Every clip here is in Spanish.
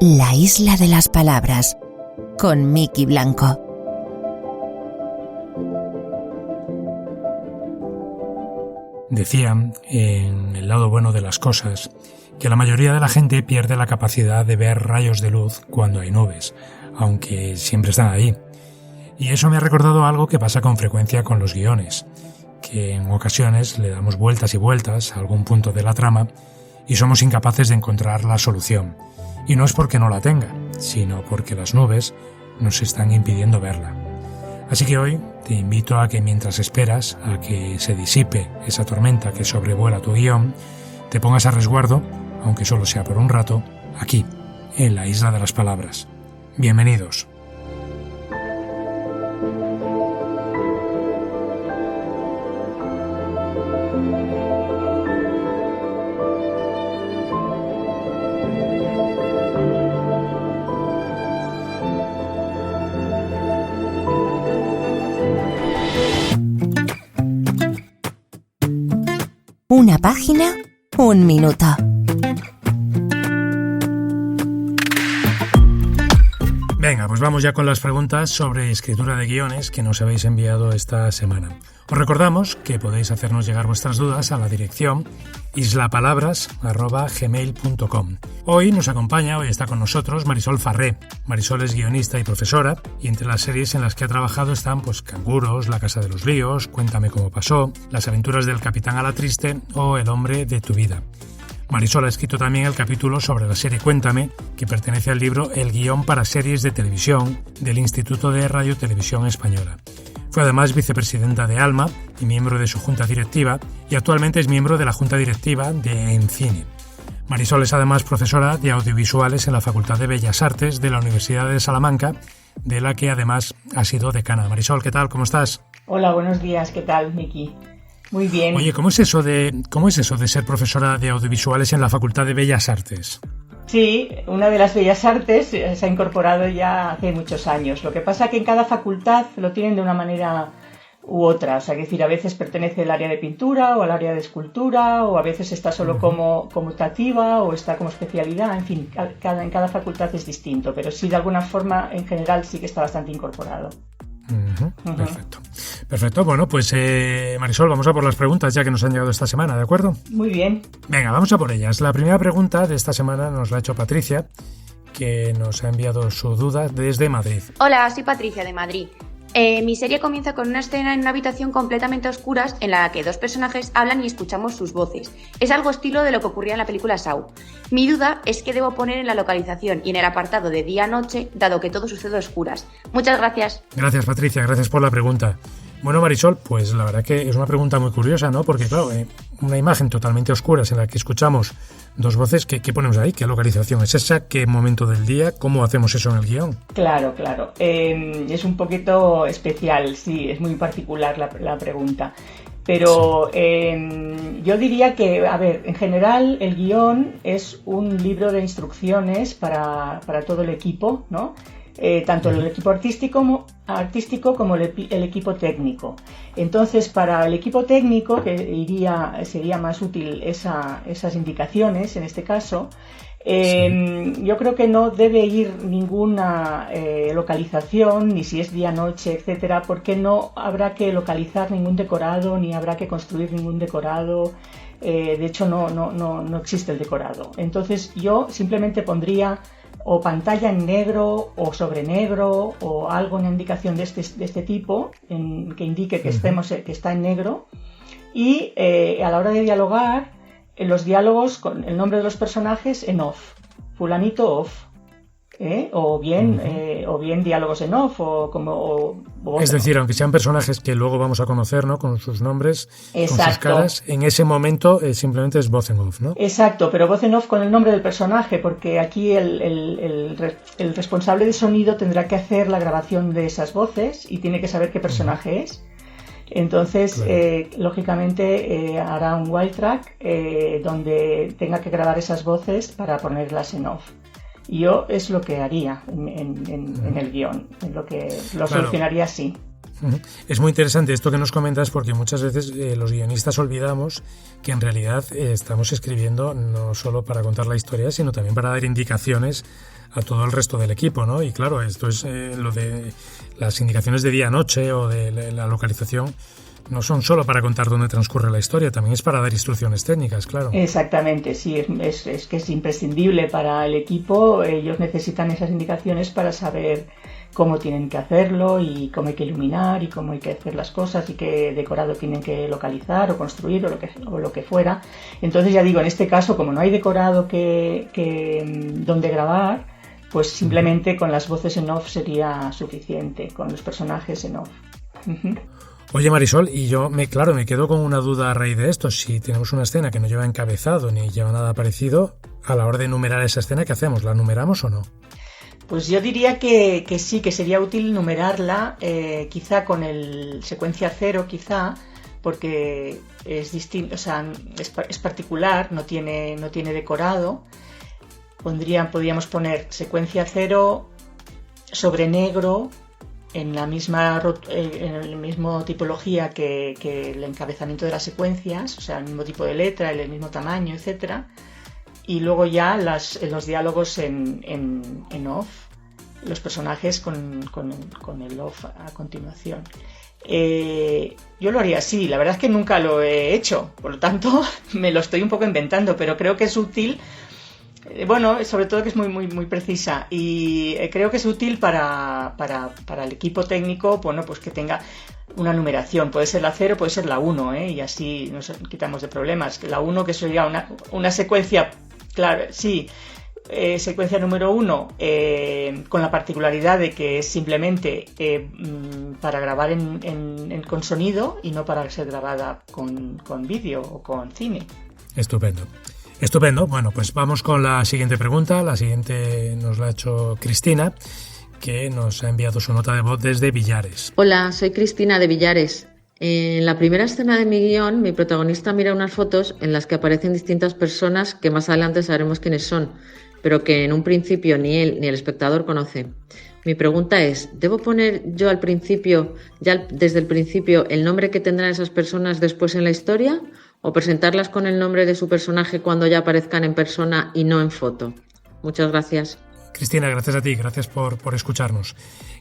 La isla de las palabras, con Miki Blanco. Decían, en El lado bueno de las cosas, que la mayoría de la gente pierde la capacidad de ver rayos de luz cuando hay nubes, aunque siempre están ahí. Y eso me ha recordado algo que pasa con frecuencia con los guiones, que en ocasiones le damos vueltas y vueltas a algún punto de la trama y somos incapaces de encontrar la solución. Y no es porque no la tenga, sino porque las nubes nos están impidiendo verla. Así que hoy te invito a que mientras esperas a que se disipe esa tormenta que sobrevuela tu guión, te pongas a resguardo, aunque solo sea por un rato, aquí, en la isla de las palabras. Bienvenidos. Una página, un minuto. Venga, pues vamos ya con las preguntas sobre escritura de guiones que nos habéis enviado esta semana. Os recordamos que podéis hacernos llegar vuestras dudas a la dirección islapalabras@gmail.com. Hoy está con nosotros Marisol Farré. Marisol es guionista y profesora, y entre las series en las que ha trabajado están Canguros, La casa de los líos, Cuéntame cómo pasó, Las aventuras del capitán Alatriste o El hombre de tu vida. Marisol ha escrito también el capítulo sobre la serie Cuéntame, que pertenece al libro El guión para series de televisión del Instituto de Radio Televisión Española. Fue además vicepresidenta de ALMA y miembro de su junta directiva, y actualmente es miembro de la junta directiva de ENCINE. Marisol es además profesora de audiovisuales en la Facultad de Bellas Artes de la Universidad de Salamanca, de la que además ha sido decana. Marisol, ¿qué tal? ¿Cómo estás? Hola, buenos días. ¿Qué tal, Miki? Muy bien. Oye, ¿cómo es eso de ser profesora de audiovisuales en la Facultad de Bellas Artes? Sí, una de las Bellas Artes se ha incorporado ya hace muchos años. Lo que pasa es que en cada facultad lo tienen de una manera u otra. O sea, es decir, a veces pertenece al área de pintura o al área de escultura, o a veces está solo como optativa o está como especialidad. En fin, en cada facultad es distinto, pero sí, de alguna forma, en general, sí que está bastante incorporado. Perfecto. Bueno, pues Marisol, vamos a por las preguntas ya que nos han llegado esta semana, ¿de acuerdo? Muy bien. Venga, vamos a por ellas. La primera pregunta de esta semana nos la ha hecho Patricia, que nos ha enviado su duda desde Madrid. Hola, soy Patricia de Madrid. Mi serie comienza con una escena en una habitación completamente a oscuras en la que dos personajes hablan y escuchamos sus voces. Es algo estilo de lo que ocurría en la película Saw. Mi duda es qué debo poner en la localización y en el apartado de día-noche, dado que todo sucede a oscuras. Muchas gracias. Gracias, Patricia, gracias por la pregunta. Bueno, Marisol, pues la verdad que es una pregunta muy curiosa, ¿no? Porque claro, una imagen totalmente oscura en la que escuchamos dos voces, ¿qué ponemos ahí? ¿Qué localización es esa? ¿Qué momento del día? ¿Cómo hacemos eso en el guión? Claro. Es un poquito especial, sí, es muy particular la pregunta. Pero yo diría que, en general el guión es un libro de instrucciones para todo el equipo, ¿no? Tanto el equipo artístico como el equipo técnico. Entonces, para el equipo técnico, sería más útil esas indicaciones, en este caso, yo creo que no debe ir ninguna localización, ni si es día-noche, etcétera, porque no habrá que localizar ningún decorado, ni habrá que construir ningún decorado. De hecho, no existe el decorado. Entonces, yo simplemente pondría o pantalla en negro o sobre negro o alguna indicación de este tipo que indique que está en negro, y a la hora de dialogar, los diálogos con el nombre de los personajes en off, fulanito off, o bien diálogos en off es decir, aunque sean personajes que luego vamos a conocer, ¿no? Con sus nombres, exacto, con sus caras, en ese momento simplemente es voz en off, ¿no? Exacto, pero voz en off con el nombre del personaje, porque aquí el responsable de sonido tendrá que hacer la grabación de esas voces y tiene que saber qué personaje es. Entonces, claro, lógicamente hará un wild track donde tenga que grabar esas voces para ponerlas en off. Yo es lo que haría en el guión, lo claro, solucionaría así. Es muy interesante esto que nos comentas porque muchas veces los guionistas olvidamos que en realidad estamos escribiendo no solo para contar la historia, sino también para dar indicaciones a todo el resto del equipo, ¿no? Y claro, esto es lo de las indicaciones de día-noche o de la localización. No son solo para contar dónde transcurre la historia, también es para dar instrucciones técnicas, claro. Exactamente, sí, es que es imprescindible para el equipo. Ellos necesitan esas indicaciones para saber cómo tienen que hacerlo y cómo hay que iluminar y cómo hay que hacer las cosas y qué decorado tienen que localizar o construir o lo que fuera. Entonces, ya digo, en este caso, como no hay decorado donde grabar, pues simplemente con las voces en off sería suficiente, con los personajes en off. Oye, Marisol, y yo me quedo con una duda a raíz de esto. Si tenemos una escena que no lleva encabezado ni lleva nada parecido, a la hora de numerar esa escena, ¿qué hacemos? ¿La numeramos o no? Pues yo diría que sí, que sería útil numerarla, quizá con el secuencia 0, quizá, porque es distinto, o sea, es particular, no tiene decorado. Podríamos poner secuencia 0 sobre negro en la misma tipología que el encabezamiento de las secuencias, o sea, el mismo tipo de letra, el mismo tamaño, etcétera. Y luego ya los diálogos en off, los personajes con el off a continuación. Yo lo haría así, la verdad es que nunca lo he hecho, por lo tanto me lo estoy un poco inventando, pero creo que es útil, bueno, sobre todo que es muy, muy, muy precisa y creo que es útil para el equipo técnico, bueno, pues que tenga una numeración, puede ser la 0, puede ser la 1, y así nos quitamos de problemas. La 1 que sería una secuencia. Claro, sí, secuencia número 1, con la particularidad de que es simplemente para grabar con sonido y no para ser grabada con vídeo o con cine. Estupendo. Bueno, pues vamos con la siguiente pregunta. La siguiente nos la ha hecho Cristina, que nos ha enviado su nota de voz desde Villares. Hola, soy Cristina de Villares. En la primera escena de mi guión, mi protagonista mira unas fotos en las que aparecen distintas personas que más adelante sabremos quiénes son, pero que en un principio ni él ni el espectador conoce. Mi pregunta es, ¿debo poner yo al principio, ya desde el principio, el nombre que tendrán esas personas después en la historia o presentarlas con el nombre de su personaje cuando ya aparezcan en persona y no en foto? Muchas gracias. Cristina, gracias a ti, gracias por escucharnos.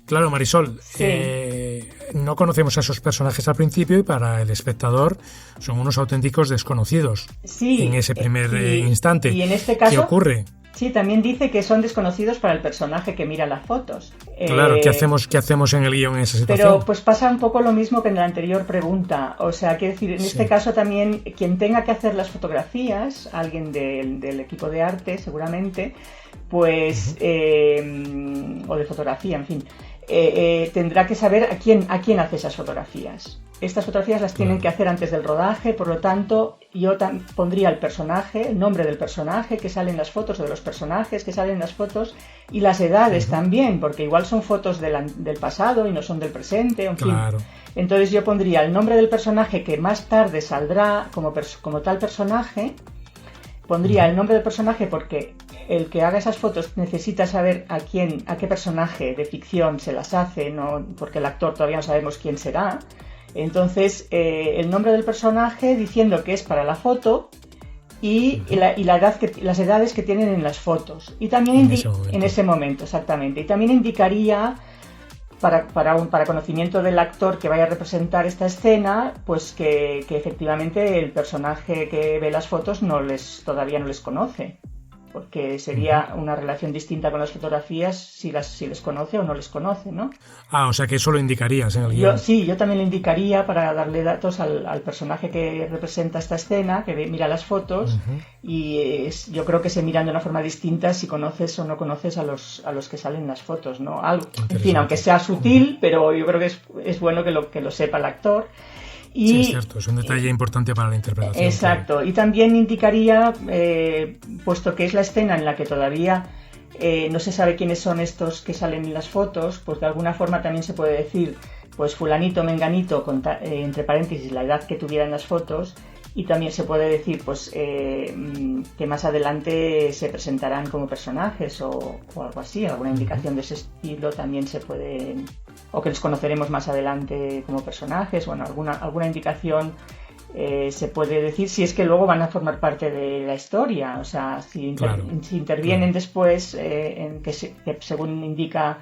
Claro, Marisol, sí. No conocemos a esos personajes al principio y para el espectador son unos auténticos desconocidos en ese primer instante. Y en este caso, ¿qué ocurre? Sí, también dice que son desconocidos para el personaje que mira las fotos. Claro, ¿qué hacemos en el guión en esa situación? Pero pues pasa un poco lo mismo que en la anterior pregunta. O sea, quiero decir, en este caso también quien tenga que hacer las fotografías, alguien del equipo de arte seguramente, pues, o de fotografía, en fin, tendrá que saber a quién hace esas fotografías. Estas fotografías las tienen que hacer antes del rodaje, por lo tanto, yo pondría el nombre del personaje que sale en las fotos, o de los personajes que salen en las fotos, y las edades también, porque igual son fotos del pasado y no son del presente, en fin. Entonces yo pondría el nombre del personaje que más tarde saldrá como tal personaje. Pondría el nombre del personaje porque el que haga esas fotos necesita saber a qué personaje de ficción se las hace, ¿no? Porque el actor todavía no sabemos quién será. Entonces, el nombre del personaje diciendo que es para la foto y la edad las edades que tienen en las fotos. Y también en ese momento, exactamente. Y también indicaría para conocimiento del actor que vaya a representar esta escena, pues que efectivamente el personaje que ve las fotos todavía no les conoce, porque sería una relación distinta con las fotografías si les conoce o no les conoce, ¿no? O sea que eso lo indicarías en el guión. Yo también lo indicaría para darle datos al personaje que representa esta escena, que mira las fotos, y yo creo que se miran de una forma distinta si conoces o no conoces a los que salen en las fotos, ¿no? En fin, aunque sea sutil, pero yo creo que es bueno que lo sepa el actor. Sí, es cierto, es un detalle importante para la interpretación. Exacto, claro. Y también indicaría, puesto que es la escena en la que todavía no se sabe quiénes son estos que salen en las fotos, pues de alguna forma también se puede decir, pues fulanito, menganito, entre paréntesis la edad que tuviera en las fotos, y también se puede decir pues que más adelante se presentarán como personajes o algo así, alguna indicación de ese estilo también se puede o que les conoceremos más adelante como personajes. Bueno, alguna indicación se puede decir, si es que luego van a formar parte de la historia. O sea, si intervienen después, que según indica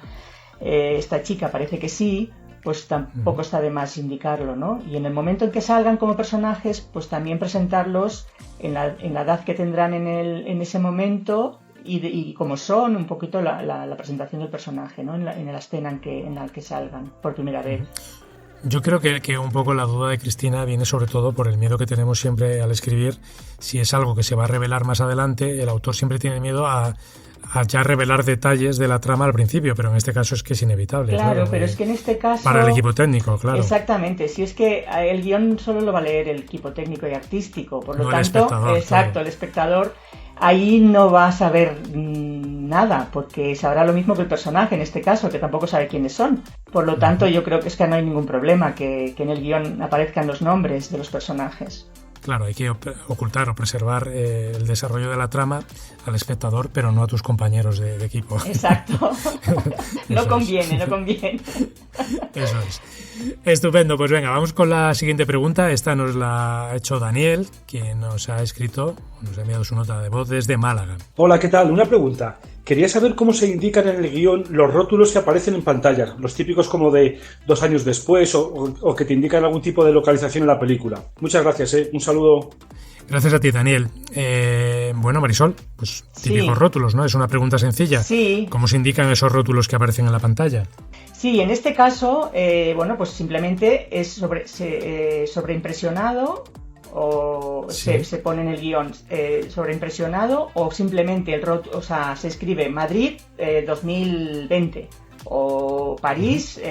esta chica, parece que sí, pues tampoco está de más indicarlo, ¿no? Y en el momento en que salgan como personajes, pues también presentarlos en la edad que tendrán en ese momento y como son, un poquito la presentación del personaje, ¿no? En la escena en la que salgan por primera vez. Yo creo que un poco la duda de Cristina viene sobre todo por el miedo que tenemos siempre al escribir. Si es algo que se va a revelar más adelante, el autor siempre tiene miedo a ya revelar detalles de la trama al principio, pero en este caso es que es inevitable. Claro, pero es que en este caso... Para el equipo técnico, claro. Exactamente, si es que el guión solo lo va a leer el equipo técnico y artístico, por lo no tanto, el espectador ahí no va a saber nada, porque sabrá lo mismo que el personaje en este caso, que tampoco sabe quiénes son. Por lo tanto, yo creo que es que no hay ningún problema que en el guión aparezcan los nombres de los personajes. Claro, hay que ocultar o preservar el desarrollo de la trama al espectador, pero no a tus compañeros de equipo. Exacto. No conviene. Eso es. Estupendo, pues venga, vamos con la siguiente pregunta. Esta nos la ha hecho Daniel, quien nos ha enviado su nota de voz desde Málaga. Hola, ¿qué tal? Una pregunta. Quería saber cómo se indican en el guión los rótulos que aparecen en pantalla, los típicos como de 2 años después o que te indican algún tipo de localización en la película. Muchas gracias, un saludo. Gracias a ti, Daniel. Bueno, Marisol, pues típicos rótulos, ¿no? Es una pregunta sencilla. Sí. ¿Cómo se indican esos rótulos que aparecen en la pantalla? Sí, en este caso, pues simplemente es sobreimpresionado, o se pone en el guión sobreimpresionado, o simplemente se escribe Madrid 2020 o París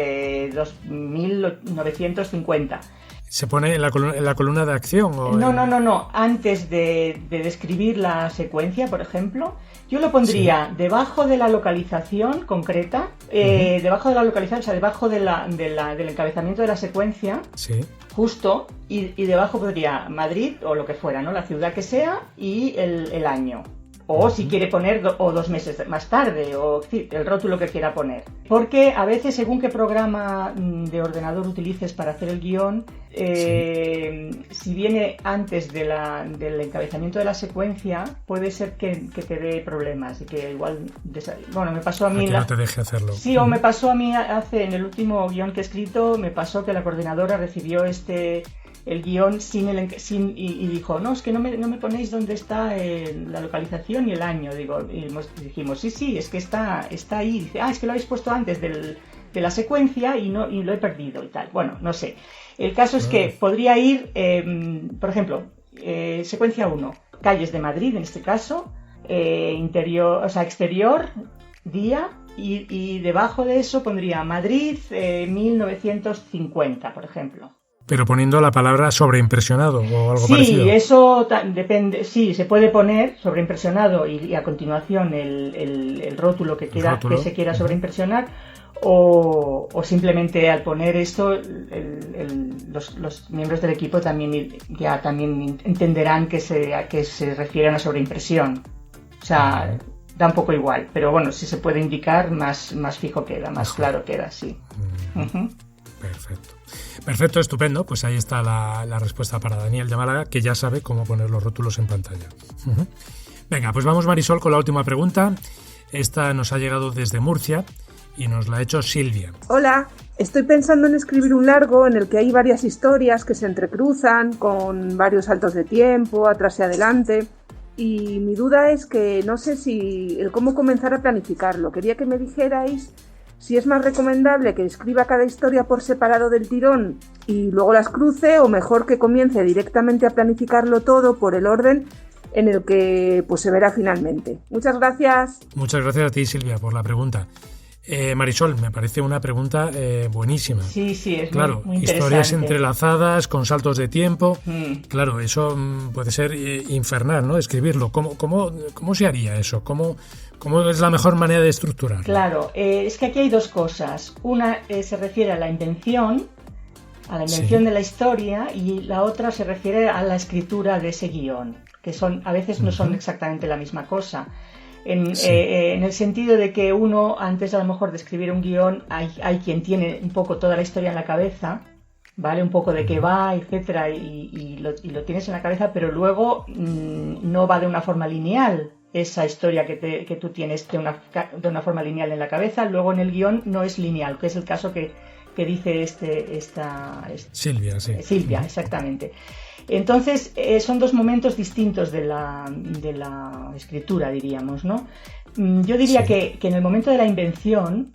1950. ¿Se pone en la columna de acción? ¿O No. Antes de describir la secuencia, por ejemplo, yo lo pondría debajo de la localización concreta, debajo de la localización, o sea, debajo del encabezamiento de la secuencia, justo, y debajo podría Madrid o lo que fuera, ¿no? La ciudad que sea y el año. O si quiere poner 2 meses más tarde, o el rótulo que quiera poner. Porque a veces, según qué programa de ordenador utilices para hacer el guión, si viene antes del encabezamiento de la secuencia, puede ser que te dé problemas y que igual... Bueno, me pasó a mí... que no te deje hacerlo. Sí, o me pasó a mí en el último guión que he escrito, me pasó que la coordinadora recibió el guión y dijo, no, es que no me ponéis dónde está la localización y el año. Dijimos, sí, es que está ahí. Dice, es que lo habéis puesto antes de la secuencia y lo he perdido y tal. Bueno, no sé. El caso es que podría ir, por ejemplo, secuencia 1, calles de Madrid en este caso, exterior, día, y debajo de eso pondría Madrid 1950, por ejemplo. Pero poniendo la palabra sobreimpresionado o algo parecido. Sí, eso depende. Sí, se puede poner sobreimpresionado y a continuación el rótulo que se quiera sobreimpresionar, o simplemente al poner esto los miembros del equipo también entenderán que se refiere a una sobreimpresión. O sea, da un poco igual, pero bueno, si se puede indicar, más fijo queda, más claro queda, sí. Perfecto, estupendo. Pues ahí está la respuesta para Daniel de Málaga, que ya sabe cómo poner los rótulos en pantalla. Venga, pues vamos, Marisol, con la última pregunta. Esta nos ha llegado desde Murcia y nos la ha hecho Silvia. Hola, estoy pensando en escribir un largo en el que hay varias historias que se entrecruzan con varios saltos de tiempo, atrás y adelante. Y mi duda es que no sé cómo comenzar a planificarlo. Quería que me dijerais si es más recomendable que escriba cada historia por separado del tirón y luego las cruce, o mejor que comience directamente a planificarlo todo por el orden en el que se verá finalmente. Muchas gracias. Muchas gracias a ti, Silvia, por la pregunta. Marisol, me parece una pregunta buenísima. Sí, es muy interesante. Historias entrelazadas, con saltos de tiempo. Claro, eso puede ser infernal, ¿no? Escribirlo. ¿Cómo se haría eso? ¿Cómo es la mejor manera de estructurarlo? Claro, es que aquí hay 2 cosas. Una se refiere a la invención de la historia, y la otra se refiere a la escritura de ese guión, que a veces no son exactamente la misma cosa. En el sentido de que uno, antes a lo mejor de escribir un guión, hay quien tiene un poco toda la historia en la cabeza, ¿vale? Un poco de qué va, etcétera, y lo tienes en la cabeza, pero luego no va de una forma lineal esa historia que tú tienes de una forma lineal en la cabeza, luego en el guión no es lineal, que es el caso que dice Silvia, sí. Silvia, exactamente. Entonces, son dos momentos distintos de la escritura, diríamos, ¿no? Yo diría que en el momento de la invención,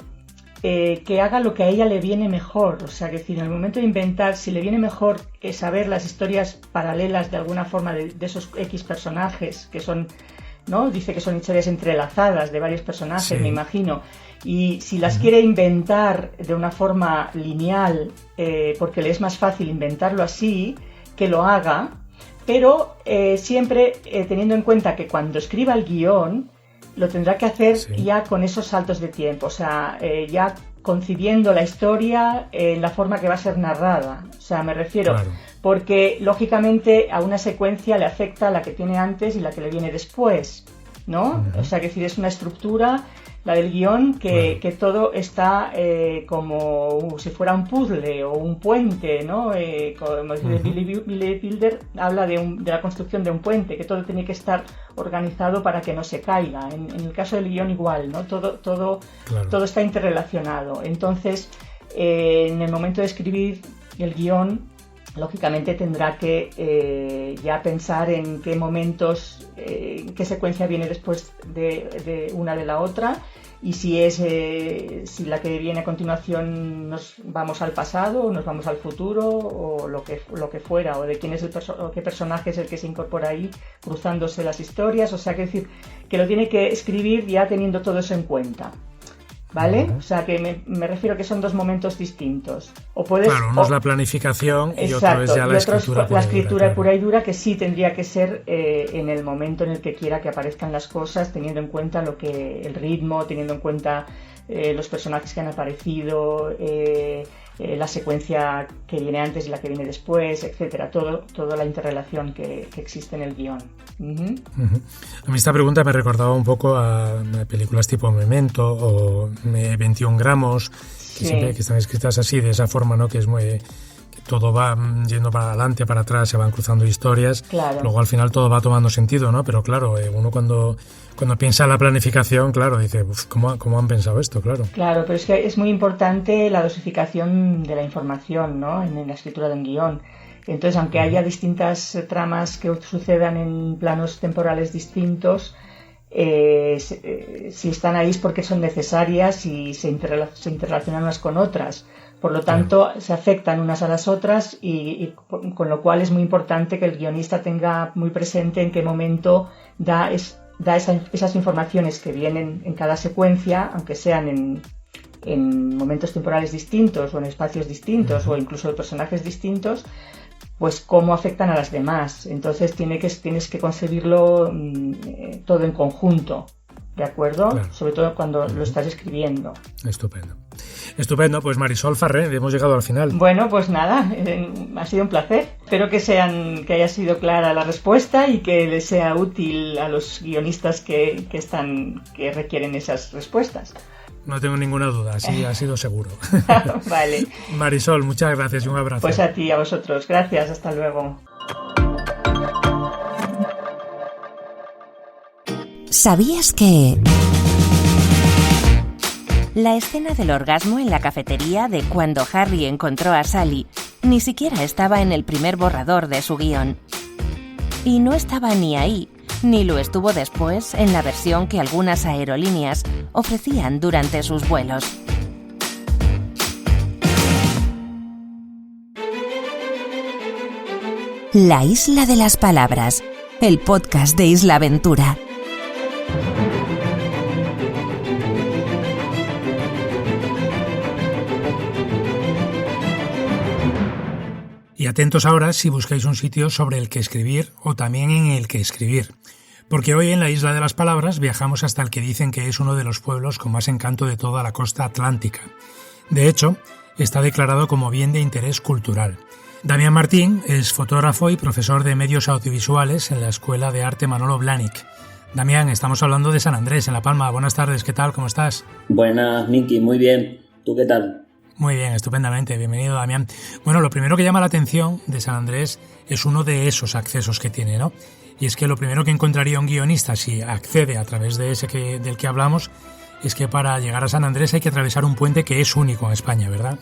que haga lo que a ella le viene mejor. O sea, que decir, en el momento de inventar, si le viene mejor saber las historias paralelas de alguna forma de esos X personajes, que son, ¿no? Dice que son historias entrelazadas de varios personajes, sí, me imagino. Y si las quiere inventar de una forma lineal, porque le es más fácil inventarlo así, que lo haga, pero siempre teniendo en cuenta que cuando escriba el guión lo tendrá que hacer ya con esos saltos de tiempo, o sea, ya concibiendo la historia en la forma que va a ser narrada. O sea, me refiero, porque lógicamente a una secuencia le afecta la que tiene antes y la que le viene después, ¿no? O sea, que decir, es una estructura, la del guión, que todo está como si fuera un puzzle o un puente, ¿no? Como dice Billy Wilder, habla de la construcción de un puente, que todo tiene que estar organizado para que no se caiga. En el caso del guión igual, ¿no? Todo está interrelacionado. Entonces, en el momento de escribir el guión, lógicamente tendrá que ya pensar en qué momentos, qué secuencia viene después de una de la otra, y si la que viene a continuación nos vamos al pasado o nos vamos al futuro, o lo que fuera, o de quién es o qué personaje es el que se incorpora ahí, cruzándose las historias. O sea, que decir, que lo tiene que escribir ya teniendo todo eso en cuenta, ¿vale? O sea, que me refiero que son dos momentos distintos. Claro, uno es la planificación y otro es ya la escritura pura. La escritura pura y dura, que sí tendría que ser en el momento en el que quiera que aparezcan las cosas, teniendo en cuenta el ritmo, teniendo en cuenta los personajes que han aparecido, la secuencia que viene antes y la que viene después, etcétera, toda la interrelación que existe en el guión. A mí esta pregunta me recordaba un poco a películas tipo Memento o 21 gramos, que siempre que están escritas así, de esa forma, ¿no? Que es muy... que todo va yendo para adelante, para atrás, se van cruzando historias, luego al final todo va tomando sentido, ¿no? Pero claro, uno cuando piensa en la planificación, claro, dice, ¿cómo han pensado esto? Claro, pero es que es muy importante la dosificación de la información, ¿no? En la escritura de un guión. Entonces, aunque haya distintas tramas que sucedan en planos temporales distintos, si están ahí es porque son necesarias y se interrelacionan unas con otras. Por lo tanto, se afectan unas a las otras y con lo cual es muy importante que el guionista tenga muy presente en qué momento da esas informaciones que vienen en cada secuencia, aunque sean en momentos temporales distintos o en espacios distintos o incluso de personajes distintos, pues cómo afectan a las demás. Entonces tienes que concebirlo todo en conjunto, ¿de acuerdo? Sobre todo cuando lo estás escribiendo. Estupendo, pues Marisol Farré, hemos llegado al final. Bueno, pues nada, ha sido un placer. Espero que haya sido clara la respuesta y que les sea útil a los guionistas que requieren esas respuestas. No tengo ninguna duda, así ha sido seguro. Vale. Marisol, muchas gracias y un abrazo. Pues a ti, a vosotros. Gracias, hasta luego. ¿Sabías que...? La escena del orgasmo en la cafetería de Cuando Harry encontró a Sally ni siquiera estaba en el primer borrador de su guión. Y no estaba ni ahí, ni lo estuvo después en la versión que algunas aerolíneas ofrecían durante sus vuelos. La Isla de las Palabras, el podcast de Isla Aventura. Y atentos ahora si buscáis un sitio sobre el que escribir o también en el que escribir. Porque hoy en la Isla de las Palabras viajamos hasta el que dicen que es uno de los pueblos con más encanto de toda la costa atlántica. De hecho, está declarado como bien de interés cultural. Damián Martín es fotógrafo y profesor de medios audiovisuales en la Escuela de Arte Manolo Blahnik. Damián, estamos hablando de San Andrés, en La Palma. Buenas tardes, ¿qué tal? ¿Cómo estás? Buenas, Miki, muy bien. ¿Tú qué tal? Muy bien, estupendamente. Bienvenido, Damián. Bueno, lo primero que llama la atención de San Andrés es uno de esos accesos que tiene, ¿no? Y es que lo primero que encontraría un guionista si accede a través de ese del que hablamos es que para llegar a San Andrés hay que atravesar un puente que es único en España, ¿verdad?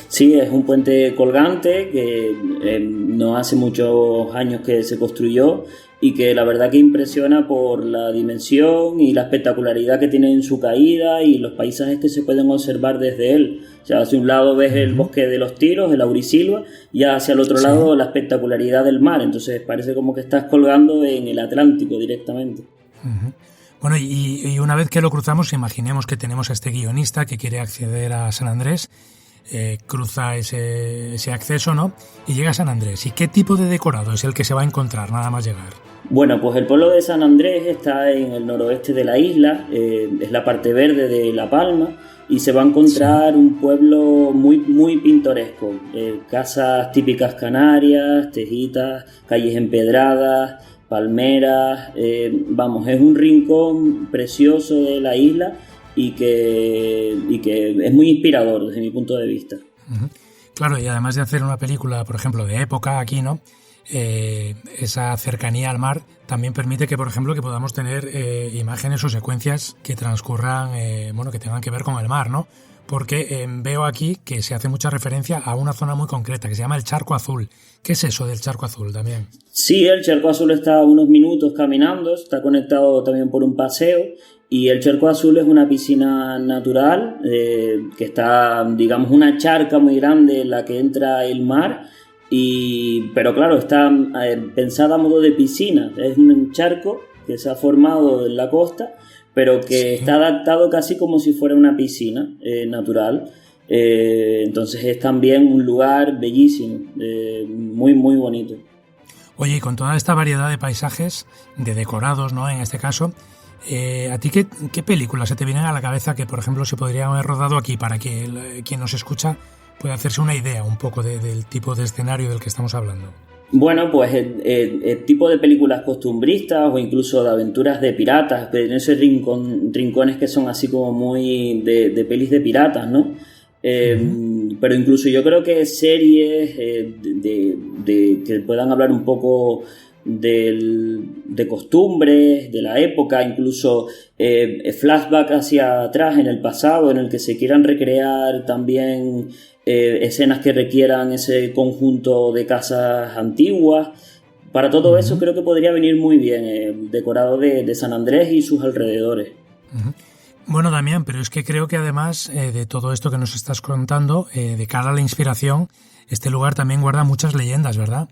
Sí, es un puente colgante que no hace muchos años que se construyó y que la verdad que impresiona por la dimensión y la espectacularidad que tiene en su caída y los paisajes que se pueden observar desde él. O sea, hacia un lado ves el bosque de los Tiros, el Aurisilva, y hacia el otro lado la espectacularidad del mar. Entonces parece como que estás colgando en el Atlántico directamente. Uh-huh. Bueno, y una vez que lo cruzamos, imaginemos que tenemos a este guionista que quiere acceder a San Andrés, cruza ese acceso, ¿no? Y llega a San Andrés. ¿Y qué tipo de decorado es el que se va a encontrar nada más llegar? Bueno, pues el pueblo de San Andrés está en el noroeste de la isla, es la parte verde de La Palma, y se va a encontrar un pueblo muy, muy pintoresco. Casas típicas canarias, tejitas, calles empedradas, palmeras, es un rincón precioso de la isla y que es muy inspirador desde mi punto de vista. Uh-huh. Claro, y además de hacer una película, por ejemplo, de época aquí, ¿no? Esa cercanía al mar también permite que, por ejemplo, que podamos tener imágenes o secuencias que transcurran, que tengan que ver con el mar, ¿no? Porque veo aquí que se hace mucha referencia a una zona muy concreta que se llama el Charco Azul. ¿Qué es eso del Charco Azul, Damián? Sí, el Charco Azul está a unos minutos caminando, está conectado también por un paseo, y el Charco Azul es una piscina natural que está, digamos, una charca muy grande en la que entra el mar. Pero claro, está pensada a modo de piscina. Es un charco que se ha formado en la costa, pero que está adaptado casi como si fuera una piscina natural. Entonces es también un lugar bellísimo, muy, muy bonito. Oye, y con toda esta variedad de paisajes, de decorados, ¿no? En este caso, ¿a ti qué películas se te vienen a la cabeza que, por ejemplo, se podrían haber rodado aquí para que quien nos escucha puede hacerse una idea un poco del tipo de escenario del que estamos hablando? Bueno, pues el tipo de películas costumbristas o incluso de aventuras de piratas, en esos rincones que son así como muy de pelis de piratas, ¿no? Pero incluso yo creo que series que puedan hablar un poco de costumbres, de la época, incluso flashback hacia atrás en el pasado, en el que se quieran recrear también escenas que requieran ese conjunto de casas antiguas. Para todo eso creo que podría venir muy bien el decorado de San Andrés y sus alrededores. Uh-huh. Bueno, Damián, pero es que creo que además de todo esto que nos estás contando, de cara a la inspiración, este lugar también guarda muchas leyendas, ¿verdad?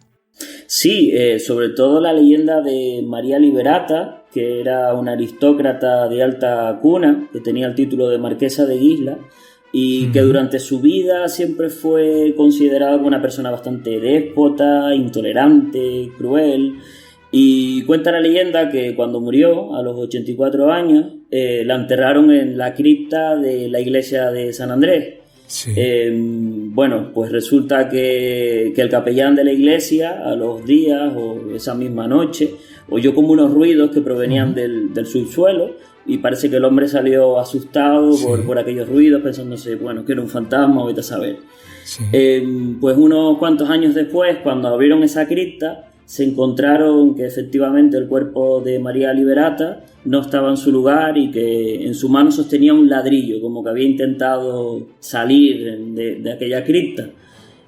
Sí, sobre todo la leyenda de María Liberata, que era una aristócrata de alta cuna, que tenía el título de marquesa de Guisla, y que durante su vida siempre fue considerada como una persona bastante déspota, intolerante, cruel. Y cuenta la leyenda que cuando murió, a los 84 años, la enterraron en la cripta de la iglesia de San Andrés. Sí. Pues resulta que el capellán de la iglesia, a los días o esa misma noche, oyó como unos ruidos que provenían del subsuelo, y parece que el hombre salió asustado por aquellos ruidos, pensándose, que era un fantasma, vete a saber. Sí. Pues unos cuantos años después, cuando abrieron esa cripta, se encontraron que efectivamente el cuerpo de María Liberata no estaba en su lugar y que en su mano sostenía un ladrillo, como que había intentado salir de aquella cripta.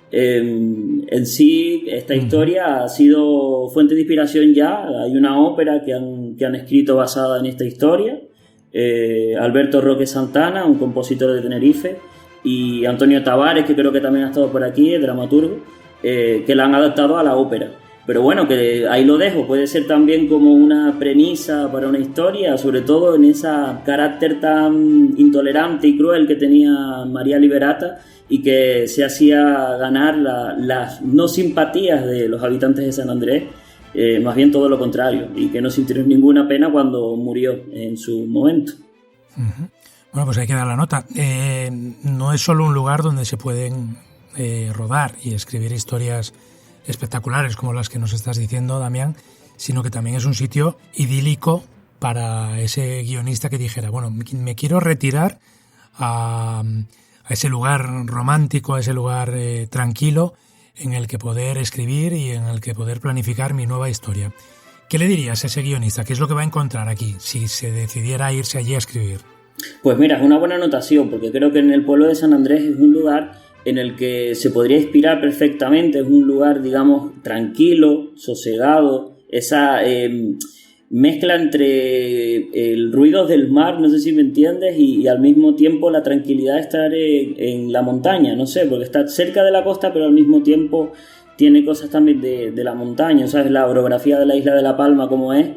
En sí, esta historia ha sido fuente de inspiración ya. Hay una ópera que han escrito basada en esta historia. Alberto Roque Santana, un compositor de Tenerife, y Antonio Tavares, que creo que también ha estado por aquí, el dramaturgo, que la han adaptado a la ópera. Pero bueno, que ahí lo dejo, puede ser también como una premisa para una historia, sobre todo en ese carácter tan intolerante y cruel que tenía María Liberata y que se hacía ganar las no simpatías de los habitantes de San Andrés, más bien todo lo contrario, y que no sintieron ninguna pena cuando murió en su momento. Uh-huh. Bueno, pues hay que dar la nota. No es solo un lugar donde se pueden rodar y escribir historias espectaculares como las que nos estás diciendo, Damián, sino que también es un sitio idílico para ese guionista que dijera, bueno, me quiero retirar a ese lugar romántico, a ese lugar tranquilo en el que poder escribir y en el que poder planificar mi nueva historia? ¿Qué le dirías a ese guionista? ¿Qué es lo que va a encontrar aquí si se decidiera a irse allí a escribir? Pues mira, es una buena anotación, porque creo que en el pueblo de San Andrés es un lugar en el que se podría inspirar perfectamente. Es un lugar, digamos, tranquilo, sosegado, esa mezcla entre el ruido del mar, no sé si me entiendes, y al mismo tiempo la tranquilidad de estar en la montaña, no sé, porque está cerca de la costa, pero al mismo tiempo tiene cosas también de la montaña, ¿sabes? La orografía de la isla de La Palma como es,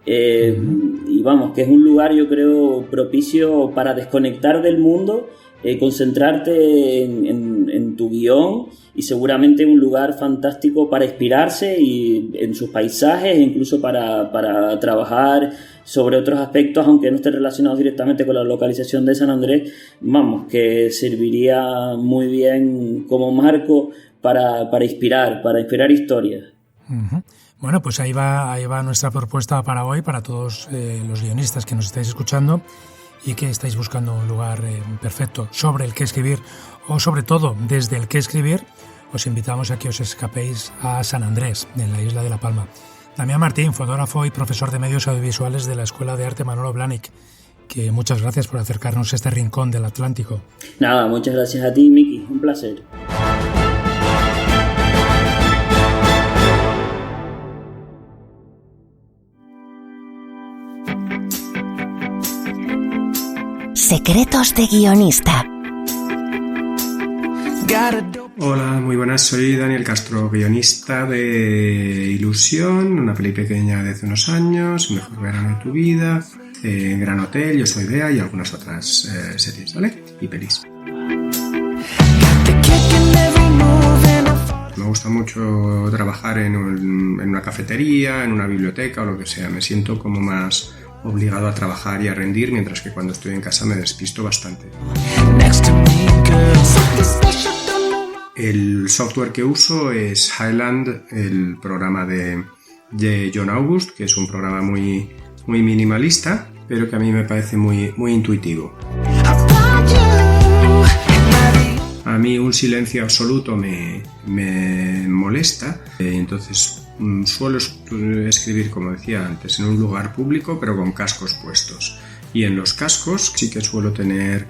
y vamos, que es un lugar, yo creo, propicio para desconectar del mundo, concentrarte en tu guión, y seguramente un lugar fantástico para inspirarse y en sus paisajes, incluso para trabajar sobre otros aspectos, aunque no estén relacionados directamente con la localización de San Andrés. Vamos, que serviría muy bien como marco para inspirar historias. Uh-huh. Bueno, pues ahí va nuestra propuesta para hoy, para todos los guionistas que nos estáis escuchando y que estáis buscando un lugar perfecto sobre el que escribir, o sobre todo desde el que escribir. Os invitamos a que os escapéis a San Andrés, en la isla de La Palma. Damián Martín, fotógrafo y profesor de medios audiovisuales de la Escuela de Arte Manolo Blahnik, que muchas gracias por acercarnos a este rincón del Atlántico. Nada, muchas gracias a ti, Miki, un placer. Secretos de guionista. Hola, muy buenas, soy Daniel Castro, guionista de Ilusión, una peli pequeña de hace unos años, El mejor verano de tu vida, Gran Hotel, Yo soy Bea y algunas otras series, ¿vale? Y pelis. Me gusta mucho trabajar en una cafetería, en una biblioteca o lo que sea, me siento como más obligado a trabajar y a rendir, mientras que cuando estoy en casa me despisto bastante. El software que uso es Highland, el programa de John August, que es un programa muy, muy minimalista, pero que a mí me parece muy, muy intuitivo. A mí un silencio absoluto me molesta, entonces suelo escribir, como decía antes, en un lugar público, pero con cascos puestos. Y en los cascos sí que suelo tener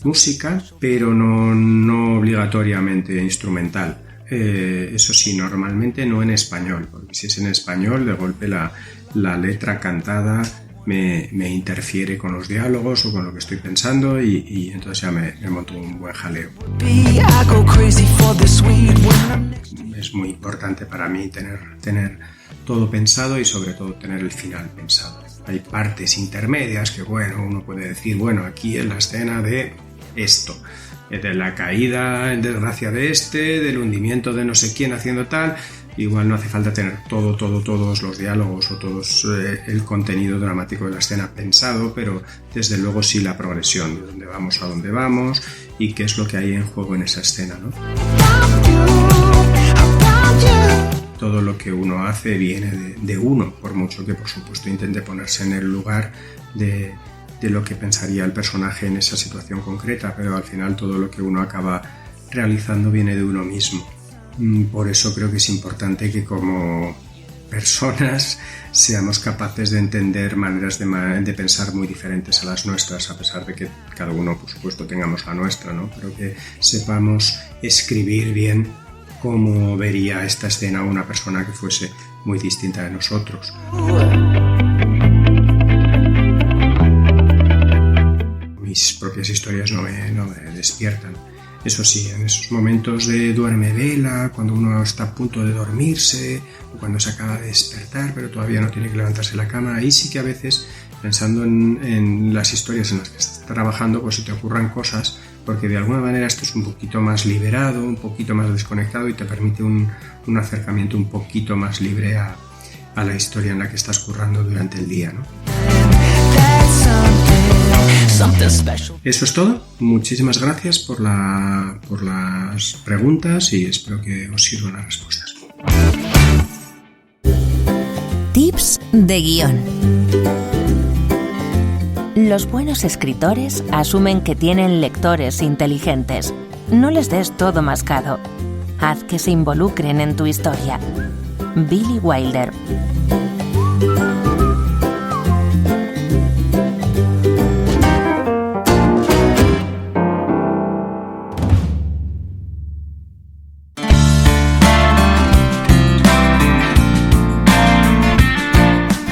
música, pero no obligatoriamente instrumental. Eso sí, normalmente no en español, porque si es en español, de golpe la letra cantada me interfiere con los diálogos o con lo que estoy pensando y entonces ya me monto un buen jaleo. Es muy importante para mí tener todo pensado y sobre todo tener el final pensado. Hay partes intermedias que, bueno, uno puede decir, bueno, aquí es la escena de esto, de la caída en desgracia del hundimiento de no sé quién haciendo tal. Igual no hace falta tener todos los diálogos o todos el contenido dramático de la escena pensado, pero desde luego sí la progresión, de dónde vamos a dónde vamos y qué es lo que hay en juego en esa escena, ¿no? Todo lo que uno hace viene de uno, por mucho que por supuesto intente ponerse en el lugar de lo que pensaría el personaje en esa situación concreta, pero al final todo lo que uno acaba realizando viene de uno mismo. Por eso creo que es importante que como personas seamos capaces de entender maneras de pensar muy diferentes a las nuestras, a pesar de que cada uno, por supuesto, tengamos la nuestra, ¿no? Pero que sepamos escribir bien cómo vería esta escena una persona que fuese muy distinta de nosotros. Mis propias historias no me despiertan. Eso sí, en esos momentos de duerme vela, cuando uno está a punto de dormirse o cuando se acaba de despertar pero todavía no tiene que levantarse de la cama, ahí sí que a veces, pensando en las historias en las que estás trabajando, pues se te ocurran cosas, porque de alguna manera esto es un poquito más liberado, un poquito más desconectado y te permite un acercamiento un poquito más libre a la historia en la que estás currando durante el día, ¿no? Eso es todo. Muchísimas gracias por las preguntas y espero que os sirvan las respuestas. Tips de guión. Los buenos escritores asumen que tienen lectores inteligentes. No les des todo mascado. Haz que se involucren en tu historia. Billy Wilder.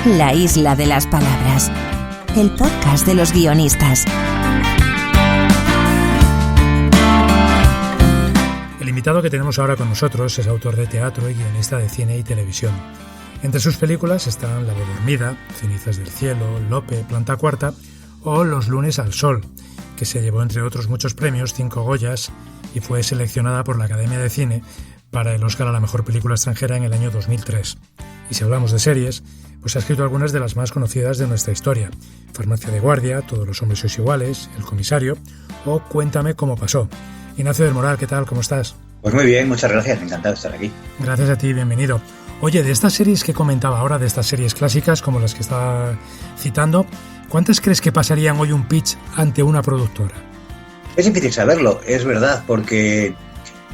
La isla de las palabras. El podcast de los guionistas. El invitado que tenemos ahora con nosotros es autor de teatro y guionista de cine y televisión. Entre sus películas están La voz dormida, Cenizas del cielo, Lope, Planta cuarta o Los lunes al sol, que se llevó entre otros muchos premios, 5 Goyas, y fue seleccionada por la Academia de Cine para el Oscar a la mejor película extranjera en el año 2003. Y si hablamos de series, pues ha escrito algunas de las más conocidas de nuestra historia: Farmacia de guardia, Todos los hombres sois iguales, El comisario o Cuéntame cómo pasó. Ignacio del Moral, ¿qué tal? ¿Cómo estás? Pues muy bien, muchas gracias, encantado de estar aquí. Gracias a ti, bienvenido. Oye, de estas series que comentaba ahora, de estas series clásicas como las que estaba citando, ¿cuántas crees que pasarían hoy un pitch ante una productora? Es difícil saberlo, es verdad, porque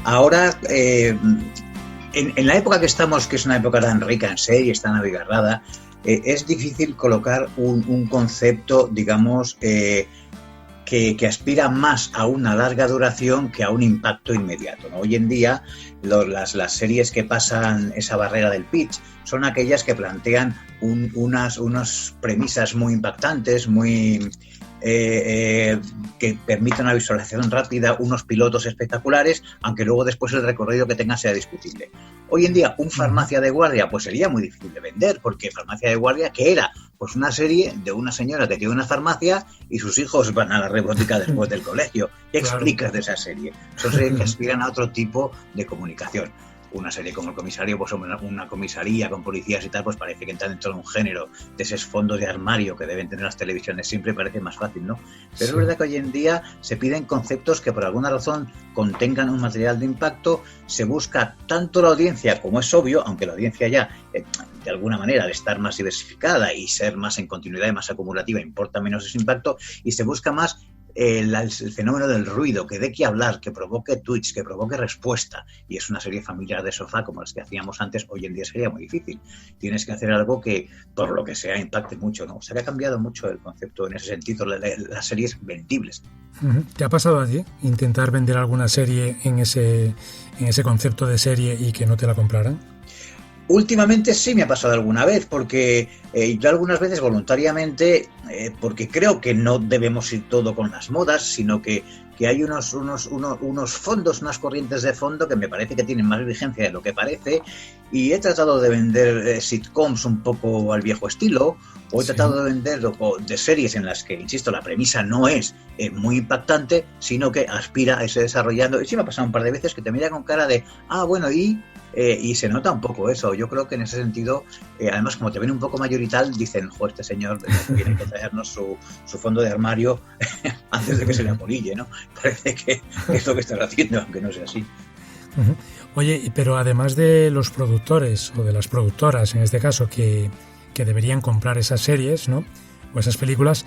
ahora, en la época que estamos, que es una época tan rica en series, tan abigarrada, es difícil colocar un concepto, digamos, que aspira más a una larga duración que a un impacto inmediato, ¿no? Hoy en día las series que pasan esa barrera del pitch son aquellas que plantean unas premisas muy impactantes, muy que permitan una visualización rápida, unos pilotos espectaculares, aunque luego después el recorrido que tengan sea discutible. Hoy en día, un Farmacia de guardia pues sería muy difícil de vender, porque Farmacia de guardia, ¿qué era? Pues una serie de una señora que tiene una farmacia y sus hijos van a la robótica después del colegio. ¿Qué explicas de esa serie? Son series que aspiran a otro tipo de comunicación. Una serie como El comisario, pues una comisaría con policías y tal, pues parece que entra dentro de un género de esos fondos de armario que deben tener las televisiones, siempre parece más fácil, ¿no? Pero es verdad que hoy en día se piden conceptos que por alguna razón contengan un material de impacto, se busca tanto la audiencia, como es obvio, aunque la audiencia ya, de alguna manera, de estar más diversificada y ser más en continuidad y más acumulativa, importa menos ese impacto, y se busca más el fenómeno del ruido, que dé que hablar, que provoque tweets, que provoque respuesta, y es una serie familiar de sofá como las que hacíamos antes. Hoy en día sería muy difícil, tienes que hacer algo que por lo que sea impacte mucho, ¿no? Se ha cambiado mucho el concepto en ese sentido, las series vendibles. ¿Te ha pasado a ti intentar vender alguna serie en ese concepto de serie y que no te la compraran? Últimamente sí me ha pasado alguna vez, porque yo algunas veces voluntariamente, porque creo que no debemos ir todo con las modas, sino que hay unos fondos, unas corrientes de fondo que me parece que tienen más vigencia de lo que parece, y he tratado de vender sitcoms un poco al viejo estilo, o he tratado de vender de series en las que, insisto, la premisa no es muy impactante, sino que aspira a irse desarrollando. Y sí me ha pasado un par de veces que te mira con cara de, bueno, y se nota un poco eso. Yo creo que en ese sentido, además, como te ven un poco mayor y tal, dicen, este señor tiene que traernos su fondo de armario antes de que se le apolille, ¿no? Parece que es lo que estás haciendo, aunque no sea así. Oye, pero además de los productores o de las productoras, en este caso, que deberían comprar esas series, ¿no?, o esas películas,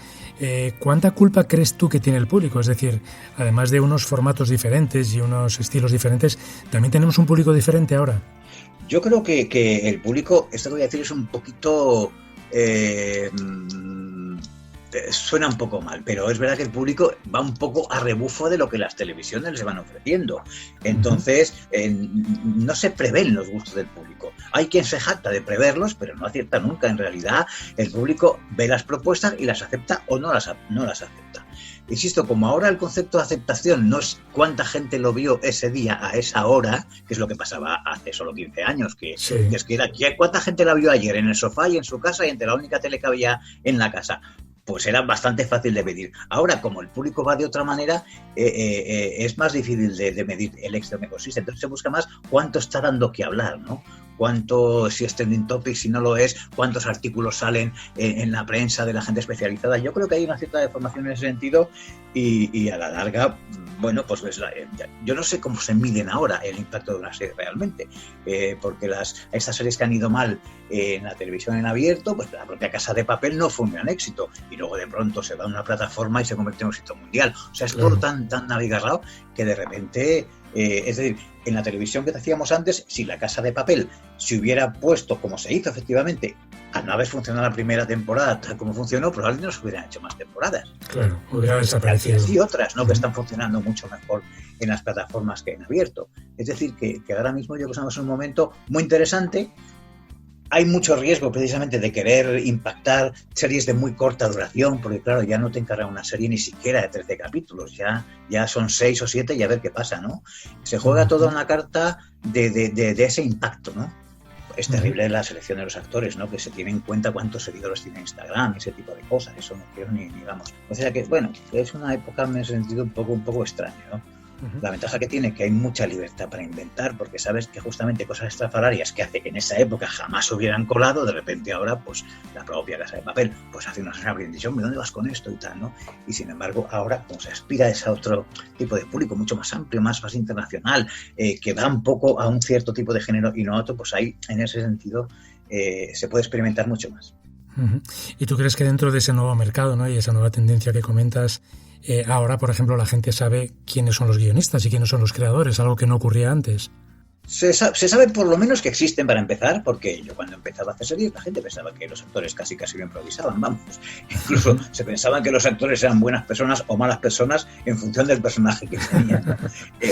¿cuánta culpa crees tú que tiene el público? Es decir, además de unos formatos diferentes y unos estilos diferentes, ¿también tenemos un público diferente ahora? Yo creo que el público, esto que voy a decir es un poquito... suena un poco mal, pero es verdad que el público va un poco a rebufo de lo que las televisiones les van ofreciendo. Entonces, no se prevén los gustos del público. Hay quien se jacta de preverlos, pero no acierta nunca. En realidad, el público ve las propuestas y las acepta o no las acepta. Insisto, como ahora el concepto de aceptación no es cuánta gente lo vio ese día a esa hora, que es lo que pasaba hace solo 15 años, que es que era cuánta gente la vio ayer en el sofá y en su casa y entre la única tele que había en la casa. Pues era bastante fácil de medir. Ahora, como el público va de otra manera, es más difícil de medir el éxito que consiste. Entonces se busca más cuánto está dando que hablar, ¿no? cuánto, si es trending topic, si no lo es, cuántos artículos salen en la prensa de la gente especializada. Yo creo que hay una cierta deformación en ese sentido y a la larga, bueno, pues yo no sé cómo se miden ahora el impacto de una serie realmente, porque estas series que han ido mal en la televisión en abierto, pues la propia Casa de Papel no fue un gran éxito y luego de pronto se va a una plataforma y se convierte en un éxito mundial. O sea, es todo tan navigarrado que de repente, es decir, en la televisión que hacíamos antes, si la Casa de Papel se hubiera puesto como se hizo efectivamente, al no haber funcionado la primera temporada tal como funcionó, probablemente no se hubieran hecho más temporadas. Claro, hubiera desaparecido. Y otras, ¿no? Que están funcionando mucho mejor en las plataformas que en abierto. Es decir, que ahora mismo yo creo que estamos en un momento muy interesante. Hay mucho riesgo precisamente de querer impactar series de muy corta duración, porque claro, ya no te encarga una serie ni siquiera de 13 capítulos, ya son 6 o 7 y a ver qué pasa, ¿no? Se juega toda una carta de ese impacto, ¿no? Es terrible la selección de los actores, ¿no? Que se tiene en cuenta cuántos seguidores tiene Instagram, ese tipo de cosas, eso no quiero ni vamos. O sea que, bueno, es una época en ese sentido un poco extraña, ¿no? La ventaja que tiene es que hay mucha libertad para inventar, porque sabes que justamente cosas estrafalarias que hace que en esa época jamás hubieran colado, de repente ahora, pues la propia Casa de Papel, pues hace una rendición, ¿dónde vas con esto y tal, ¿no? Y sin embargo, ahora, como se aspira a ese otro tipo de público, mucho más amplio, más internacional, que va un poco a un cierto tipo de género y no a otro, pues ahí, en ese sentido, se puede experimentar mucho más. ¿Y tú crees que dentro de ese nuevo mercado, ¿no? Y esa nueva tendencia que comentas, ahora, por ejemplo, la gente sabe quiénes son los guionistas y quiénes son los creadores, algo que no ocurría antes? Se sabe por lo menos que existen para empezar, porque yo cuando empezaba a hacer series la gente pensaba que los actores casi lo improvisaban, vamos. Incluso se pensaban que los actores eran buenas personas o malas personas en función del personaje que tenían.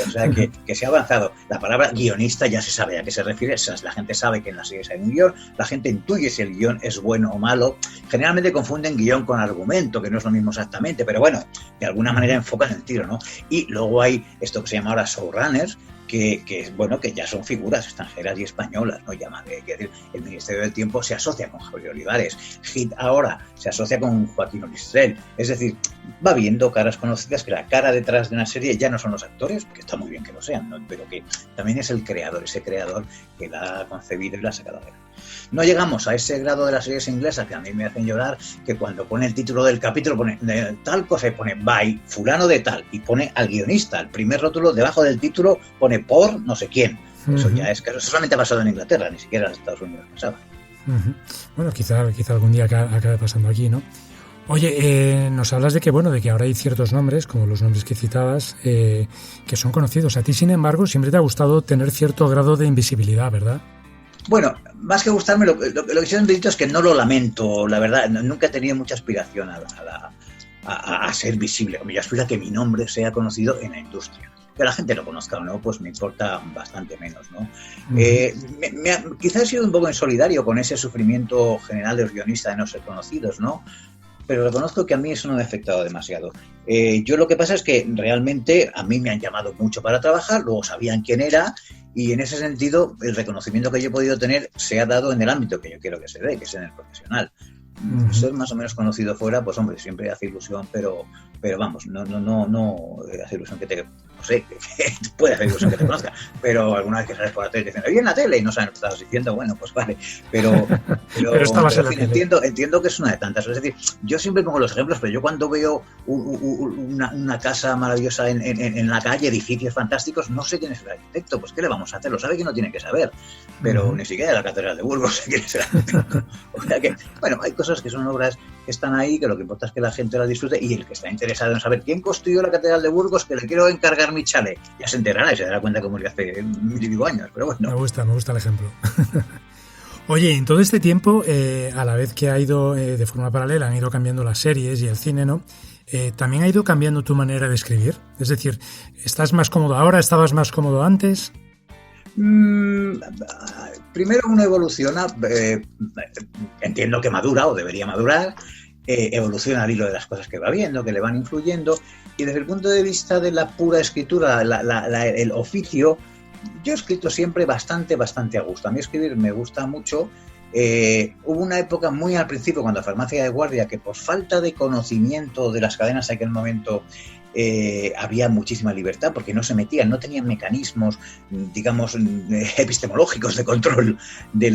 O sea que se ha avanzado. La palabra guionista ya se sabe a qué se refiere. La gente sabe que en las series hay un guión, la gente intuye si el guión es bueno o malo. Generalmente confunden guión con argumento, que no es lo mismo exactamente, pero bueno, de alguna manera enfocan el tiro, ¿no? Y luego hay esto que se llama ahora showrunners, que bueno, que ya son figuras extranjeras y españolas, ¿no? El Ministerio del Tiempo se asocia con Javier Olivares, Hit ahora se asocia con Joaquín Olistrel, es decir, va viendo caras conocidas, que la cara detrás de una serie ya no son los actores, que está muy bien que lo sean, ¿no? Pero que también es el creador, ese creador que la ha concebido y la ha sacado adelante. No llegamos a ese grado de las series inglesas que a mí me hacen llorar, que cuando pone el título del capítulo pone tal cosa y pone by fulano de tal y pone al guionista, el primer rótulo debajo del título pone por no sé quién. Eso ya es que eso solamente ha pasado en Inglaterra, ni siquiera en Estados Unidos pasaba. Bueno, quizá algún día acabe pasando aquí, ¿no? Oye, nos hablas de que ahora hay ciertos nombres, como los nombres que citabas, que son conocidos. A ti, sin embargo, siempre te ha gustado tener cierto grado de invisibilidad, ¿verdad? Bueno, más que gustarme, lo que siempre he dicho es que no lo lamento, la verdad. Nunca he tenido mucha aspiración a ser visible. Yo aspiro a que mi nombre sea conocido en la industria. Que la gente lo conozca o no, pues me importa bastante menos, ¿no? Quizás he sido un poco insolidario con ese sufrimiento general de los guionistas de no ser conocidos, ¿no? Pero reconozco que a mí eso no me ha afectado demasiado. Yo lo que pasa es que realmente a mí me han llamado mucho para trabajar, luego sabían quién era y en ese sentido el reconocimiento que yo he podido tener se ha dado en el ámbito que yo quiero que se dé, que es en el profesional. Ser más o menos conocido fuera, pues hombre, siempre hace ilusión, pero vamos, no hace ilusión que te, no sé, que puede hacer ilusión que te conozca, pero alguna vez que sales por la tele dicen, oye, en la tele, y no saben lo que estabas diciendo, bueno, pues vale, pero en fin, entiendo que es una de tantas, es decir, yo siempre pongo los ejemplos, pero yo cuando veo una casa maravillosa en la calle, edificios fantásticos, no sé quién es el arquitecto, pues ¿qué le vamos a hacer? Lo sabe quien no tiene que saber, pero ni siquiera la Catedral de Burgos sé quién es el arquitecto. O sea que, bueno, hay cosas que son obras que están ahí, que lo que importa es que la gente las disfrute y el que está interesado en saber quién construyó la Catedral de Burgos, que le quiero encargar mi chalet, ya se enterará y se dará cuenta que murió hace 1000 años, pero bueno. Me gusta el ejemplo. Oye, en todo este tiempo, a la vez que ha ido de forma paralela, han ido cambiando las series y el cine, ¿no? ¿También ha ido cambiando tu manera de escribir? Es decir, ¿estás más cómodo ahora? ¿Estabas más cómodo antes? Primero uno evoluciona, entiendo que madura o debería madurar, evoluciona al hilo de las cosas que va viendo, que le van influyendo, y desde el punto de vista de la pura escritura, el oficio, yo he escrito siempre bastante a gusto. A mí escribir me gusta mucho. Hubo una época muy al principio, cuando Farmacia de Guardia, que por falta de conocimiento de las cadenas en aquel momento había muchísima libertad porque no se metían, no tenían mecanismos, digamos, epistemológicos de control de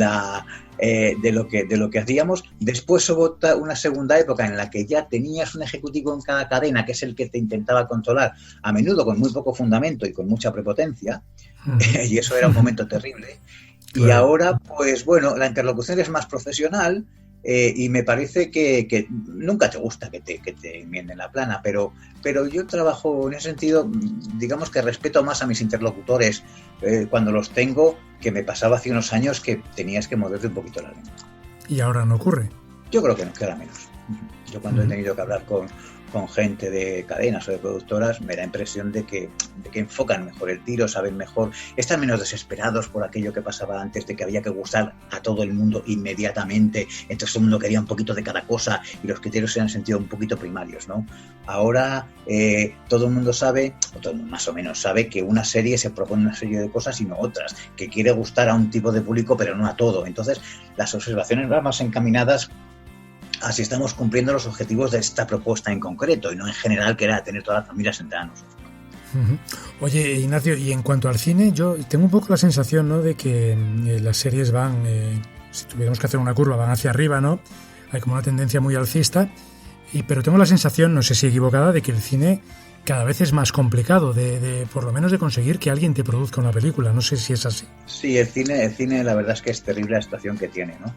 lo que hacíamos. Después hubo una segunda época en la que ya tenías un ejecutivo en cada cadena, que es el que te intentaba controlar, a menudo con muy poco fundamento y con mucha prepotencia, y eso era un momento terrible. Y ahora, pues bueno, la interlocución es más profesional. Y me parece que nunca te gusta que te enmienden la plana, pero yo trabajo en ese sentido, digamos que respeto más a mis interlocutores cuando los tengo, que me pasaba hace unos años que tenías que moverte un poquito la lengua. ¿Y ahora no ocurre? Yo creo que no, queda menos. Yo cuando he tenido que hablar con gente de cadenas o de productoras, me da impresión de que enfocan mejor el tiro, saben mejor, están menos desesperados por aquello que pasaba antes, de que había que gustar a todo el mundo inmediatamente, entonces todo el mundo quería un poquito de cada cosa y los criterios se han sentido un poquito primarios, ¿no? Ahora todo el mundo sabe, o todo el mundo más o menos sabe, que una serie se propone una serie de cosas y no otras, que quiere gustar a un tipo de público pero no a todo, entonces las observaciones van más encaminadas así estamos cumpliendo los objetivos de esta propuesta en concreto y no en general, que era tener toda la familia sentada a nosotros. Oye, Ignacio, y en cuanto al cine, yo tengo un poco la sensación, ¿no?, de que las series van, si tuviéramos que hacer una curva, van hacia arriba, ¿no? Hay como una tendencia muy alcista, pero tengo la sensación, no sé si equivocada, de que el cine cada vez es más complicado, de por lo menos de conseguir que alguien te produzca una película. No sé si es así. Sí, el cine la verdad es que es terrible la situación que tiene, ¿no?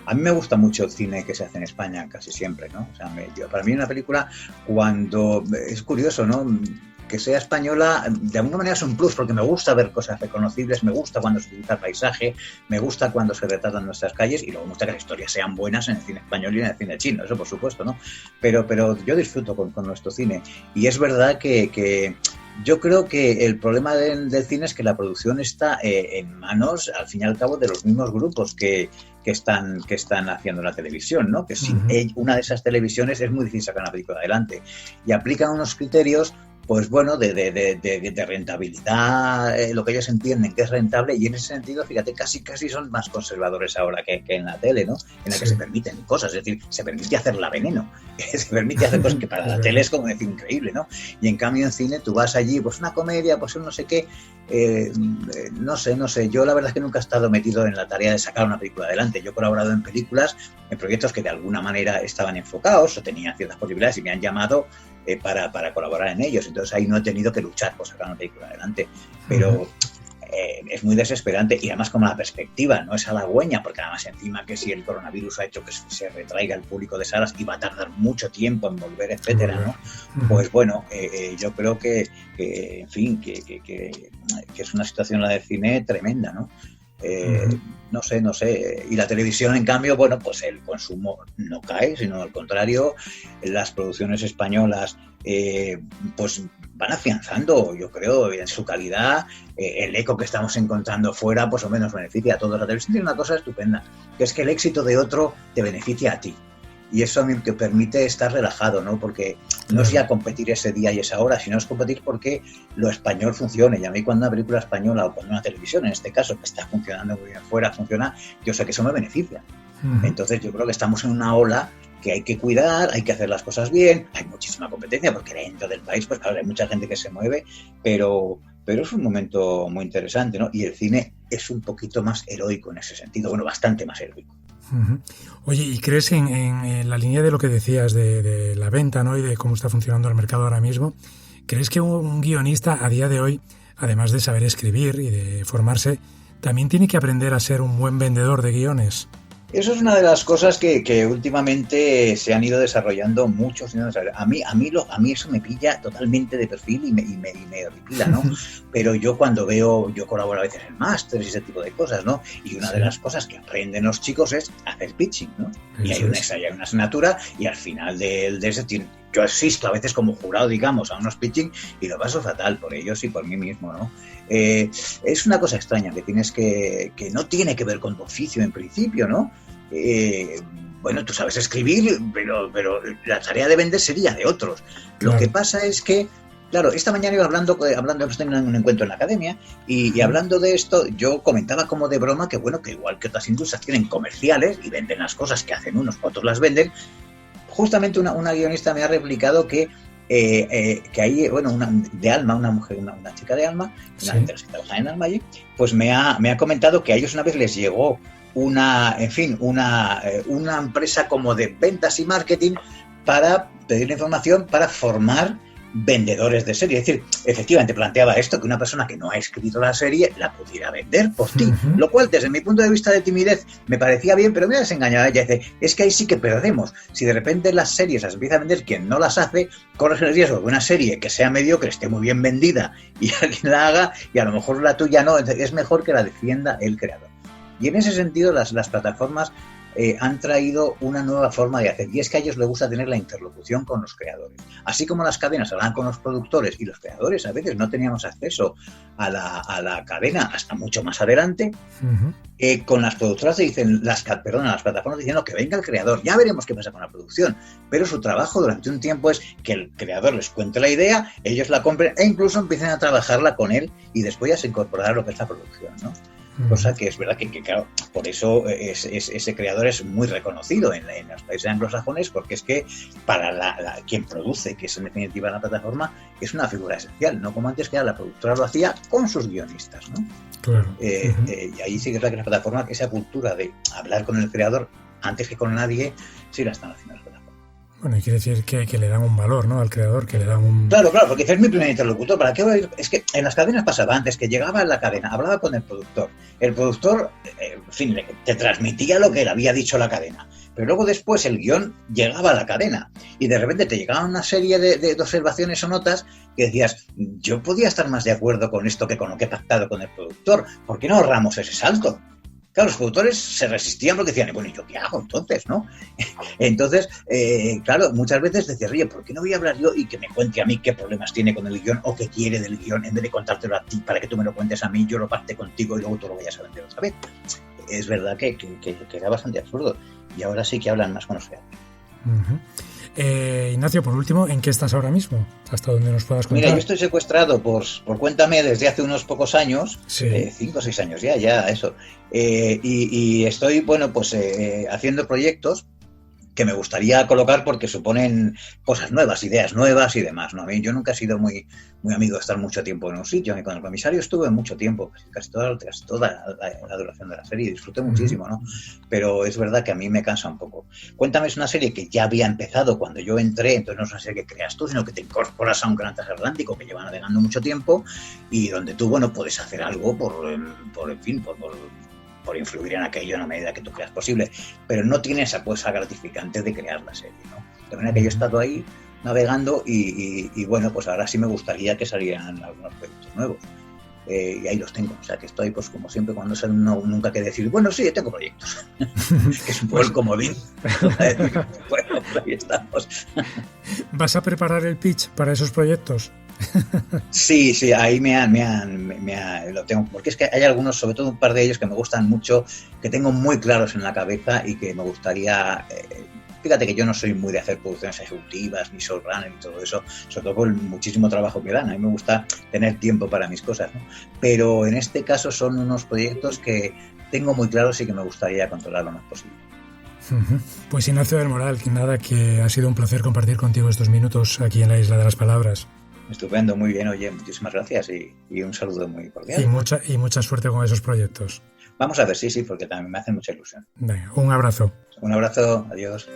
A mí me gusta mucho el cine que se hace en España casi siempre, ¿no? O sea, para mí una película, cuando es curioso, ¿no?, que sea española, de alguna manera es un plus, porque me gusta ver cosas reconocibles, me gusta cuando se utiliza el paisaje, me gusta cuando se retratan nuestras calles, y luego me gusta que las historias sean buenas en el cine español y en el cine chino, eso por supuesto, ¿no? Pero yo disfruto con nuestro cine, y es verdad que yo creo que el problema del cine es que la producción está en manos, al fin y al cabo, de los mismos grupos que están haciendo la televisión, ¿no? Que sin una de esas televisiones es muy difícil sacar una película adelante. Y aplican unos criterios, pues bueno, de rentabilidad, lo que ellos entienden que es rentable, y en ese sentido, fíjate, casi son más conservadores ahora que en la tele, ¿no? En la que se permiten cosas, es decir, se permite hacer la veneno, se permite hacer cosas que para la tele es como decir increíble, ¿no? Y en cambio en cine tú vas allí, pues una comedia, pues un no sé qué, no sé, yo la verdad es que nunca he estado metido en la tarea de sacar una película adelante. Yo he colaborado en películas, en proyectos que de alguna manera estaban enfocados o tenían ciertas posibilidades y me han llamado para colaborar en ellos, entonces ahí no he tenido que luchar por sacar una película adelante, pero es muy desesperante, y además como la perspectiva no es halagüeña, porque además encima que si el coronavirus ha hecho que se retraiga el público de salas y va a tardar mucho tiempo en volver, etcétera, ¿no? Pues bueno, yo creo que en fin, que es una situación, la del cine, tremenda, ¿no? No sé, y la televisión, en cambio, bueno, pues el consumo no cae, sino al contrario, las producciones españolas pues van afianzando, yo creo, en su calidad, el eco que estamos encontrando fuera, pues o menos beneficia a todos. La televisión tiene una cosa estupenda, que es que el éxito de otro te beneficia a ti. Y eso a mí me permite estar relajado, ¿no? Porque no es ya competir ese día y esa hora, sino es competir porque lo español funcione. Y a mí cuando una película española o cuando una televisión, en este caso, que está funcionando muy bien fuera, funciona, yo sé que eso me beneficia. Entonces yo creo que estamos en una ola que hay que cuidar, hay que hacer las cosas bien, hay muchísima competencia, porque dentro del país, pues claro, hay mucha gente que se mueve, pero es un momento muy interesante, ¿no? Y el cine es un poquito más heroico en ese sentido, bueno, bastante más heroico. Oye, ¿y crees en la línea de lo que decías de la venta, ¿no?, y de cómo está funcionando el mercado ahora mismo? ¿Crees que un guionista a día de hoy, además de saber escribir y de formarse, también tiene que aprender a ser un buen vendedor de guiones? Eso es una de las cosas que últimamente se han ido desarrollando mucho. A mí eso me pilla totalmente de perfil y me horripila, ¿no? Pero yo cuando yo colaboro a veces en másteres y ese tipo de cosas, ¿no? Y una de las cosas que aprenden los chicos es hacer pitching, ¿no? Y hay una asignatura, y al final de ese yo asisto a veces como jurado, digamos, a unos pitching y lo paso fatal por ellos y por mí mismo, ¿no? Es una cosa extraña que tienes que no tiene que ver con tu oficio en principio, ¿no? Bueno, tú sabes escribir, pero la tarea de vender sería de otros. Claro. Lo que pasa es que, claro, esta mañana iba hablando, hemos tenido un encuentro en la academia y hablando de esto, yo comentaba como de broma que, bueno, que igual que otras industrias tienen comerciales y venden las cosas que hacen unos, otros las venden. Justamente una guionista me ha replicado que que hay, bueno, de Alma, una mujer, una chica de Alma, una gente que trabaja en Alma allí, pues me ha comentado que a ellos una vez les llegó una empresa como de ventas y marketing para pedir información para formar vendedores de serie. Es decir, efectivamente planteaba esto, que una persona que no ha escrito la serie la pudiera vender por ti, lo cual desde mi punto de vista de timidez me parecía bien, pero me ha desengañado. Ella dice, es que ahí sí que perdemos. Si de repente las series las empieza a vender quien no las hace, corres el riesgo de una serie que sea mediocre, esté muy bien vendida y alguien la haga y a lo mejor la tuya no. Es mejor que la defienda el creador. Y en ese sentido las plataformas han traído una nueva forma de hacer, y es que a ellos les gusta tener la interlocución con los creadores. Así como las cadenas hablan con los productores y los creadores a veces no teníamos acceso a la cadena hasta mucho más adelante, con las productoras te dicen, las plataformas diciendo que venga el creador, ya veremos qué pasa con la producción, pero su trabajo durante un tiempo es que el creador les cuente la idea, ellos la compren e incluso empiecen a trabajarla con él y después ya se incorporará lo que es la producción, ¿no? Cosa que es verdad que claro, por eso ese creador es muy reconocido en los países anglosajones, porque es que para quien produce, que es en definitiva la plataforma, es una figura esencial, no como antes que la productora lo hacía con sus guionistas, ¿no? Claro. Y ahí sí que es verdad que la plataforma, esa cultura de hablar con el creador antes que con nadie, sí la están haciendo las plataformas. Bueno, y quiere decir que le dan un valor, ¿no? Al creador, que le dan un... Claro, porque es mi primer interlocutor. ¿Para qué voy a ir? Es que en las cadenas pasaba antes, que llegaba a la cadena, hablaba con el productor. El productor, en fin, te transmitía lo que le había dicho la cadena. Pero luego después el guión llegaba a la cadena. Y de repente te llegaba una serie de observaciones o notas que decías, yo podía estar más de acuerdo con esto que con lo que he pactado con el productor. ¿Por qué no ahorramos ese salto? Claro, los productores se resistían porque decían, bueno, ¿y yo qué hago entonces, no? Entonces, claro, muchas veces decías, oye, ¿por qué no voy a hablar yo y que me cuente a mí qué problemas tiene con el guión o qué quiere del guión, en vez de contártelo a ti para que tú me lo cuentes a mí, yo lo parte contigo y luego tú lo vayas a vender otra vez? Es verdad que era bastante absurdo y ahora sí que hablan más con los creadores. Ignacio, por último, ¿en qué estás ahora mismo? ¿Hasta dónde nos puedas contar? Mira, yo estoy secuestrado por Cuéntame desde hace unos pocos años, sí. 5 o 6 años ya eso. Y estoy, bueno, pues haciendo proyectos que me gustaría colocar porque suponen cosas nuevas, ideas nuevas y demás, ¿no? Yo nunca he sido muy amigo de estar mucho tiempo en un sitio. Con el comisario estuve mucho tiempo, casi toda la duración de la serie, y disfruté muchísimo, ¿no? Pero es verdad que a mí me cansa un poco. Cuéntame es una serie que ya había empezado cuando yo entré, entonces no es una serie que creas tú, sino que te incorporas a un gran transatlántico que lleva navegando mucho tiempo y donde tú, bueno, puedes hacer algo por influir en aquello en la medida que tú creas posible, pero no tiene esa cosa gratificante de crear la serie, ¿no? De manera que yo he estado ahí navegando y bueno, pues ahora sí me gustaría que salieran algunos proyectos nuevos. Y ahí los tengo, o sea que estoy, pues como siempre, cuando sale nunca que decir, bueno, sí, tengo proyectos, que es un poco el comodín. Bueno, ahí estamos. ¿Vas a preparar el pitch para esos proyectos? Sí, ahí lo tengo, porque es que hay algunos, sobre todo un par de ellos que me gustan mucho, que tengo muy claros en la cabeza y que me gustaría... Fíjate que yo no soy muy de hacer producciones ejecutivas, ni showrunner y todo eso, sobre todo por el muchísimo trabajo que dan. A mí me gusta tener tiempo para mis cosas, ¿no? Pero en este caso son unos proyectos que tengo muy claros y que me gustaría controlar lo más posible. Pues Ignacio del Moral, que ha sido un placer compartir contigo estos minutos aquí en la Isla de las Palabras. Estupendo, muy bien, oye, muchísimas gracias y un saludo muy cordial. Y mucha suerte con esos proyectos. Vamos a ver, sí, porque también me hacen mucha ilusión. Venga, un abrazo. Un abrazo, adiós.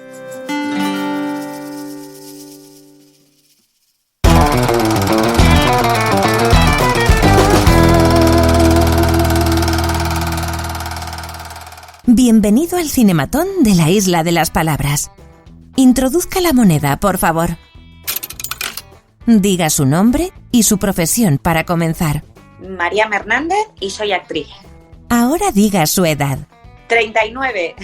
Bienvenido al Cinematón de la Isla de las Palabras. Introduzca la moneda, por favor. Diga su nombre y su profesión para comenzar. María Hernández y soy actriz. Ahora diga su edad. 39.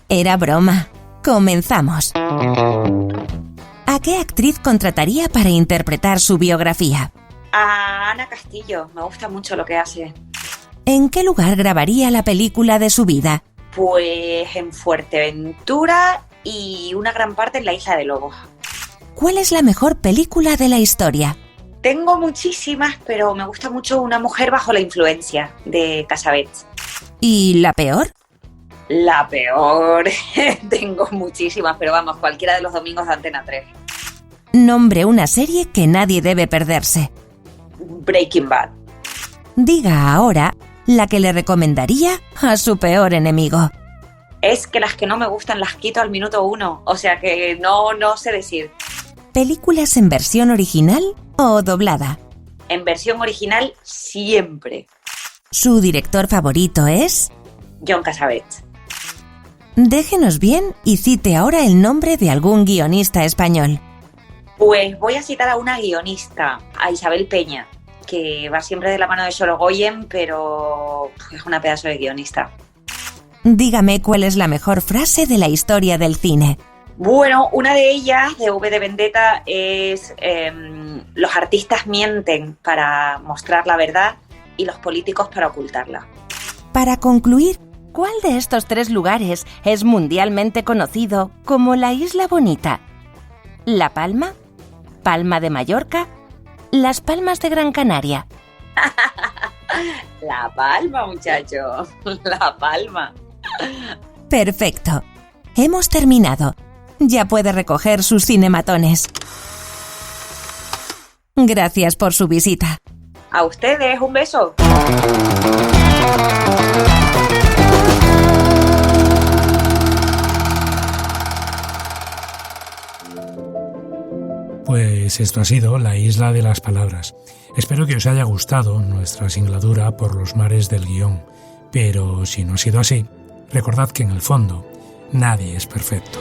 Era broma. Comenzamos. ¿A qué actriz contrataría para interpretar su biografía? A Ana Castillo. Me gusta mucho lo que hace. ¿En qué lugar grabaría la película de su vida? Pues en Fuerteventura y una gran parte en la Isla de Lobos. ¿Cuál es la mejor película de la historia? Tengo muchísimas, pero me gusta mucho Una mujer bajo la influencia, de Cassavetes. ¿Y la peor? La peor, tengo muchísimas, pero vamos, cualquiera de los domingos de Antena 3. Nombre una serie que nadie debe perderse. Breaking Bad. Diga ahora la que le recomendaría a su peor enemigo. Es que las que no me gustan las quito al minuto 1, o sea que no sé decir. ¿Películas en versión original o doblada? En versión original siempre. ¿Su director favorito es? Jon Cassavetes. Déjenos bien y cite ahora el nombre de algún guionista español. Pues voy a citar a una guionista, a Isabel Peña, que va siempre de la mano de Sorogoyen, pero es una pedazo de guionista. Dígame cuál es la mejor frase de la historia del cine. Bueno, una de ellas, de V de Vendetta, es los artistas mienten para mostrar la verdad y los políticos para ocultarla. Para concluir, ¿cuál de estos 3 lugares es mundialmente conocido como la Isla Bonita? ¿La Palma? ¿Palma de Mallorca? ¿Las Palmas de Gran Canaria? La Palma, muchacho, La Palma. Perfecto. Hemos terminado. Ya puede recoger sus cinematones. Gracias por su visita. A ustedes, un beso. Pues esto ha sido La Isla de las Palabras. Espero que os haya gustado nuestra singladura por los mares del guión. Pero si no ha sido así, recordad que en el fondo nadie es perfecto.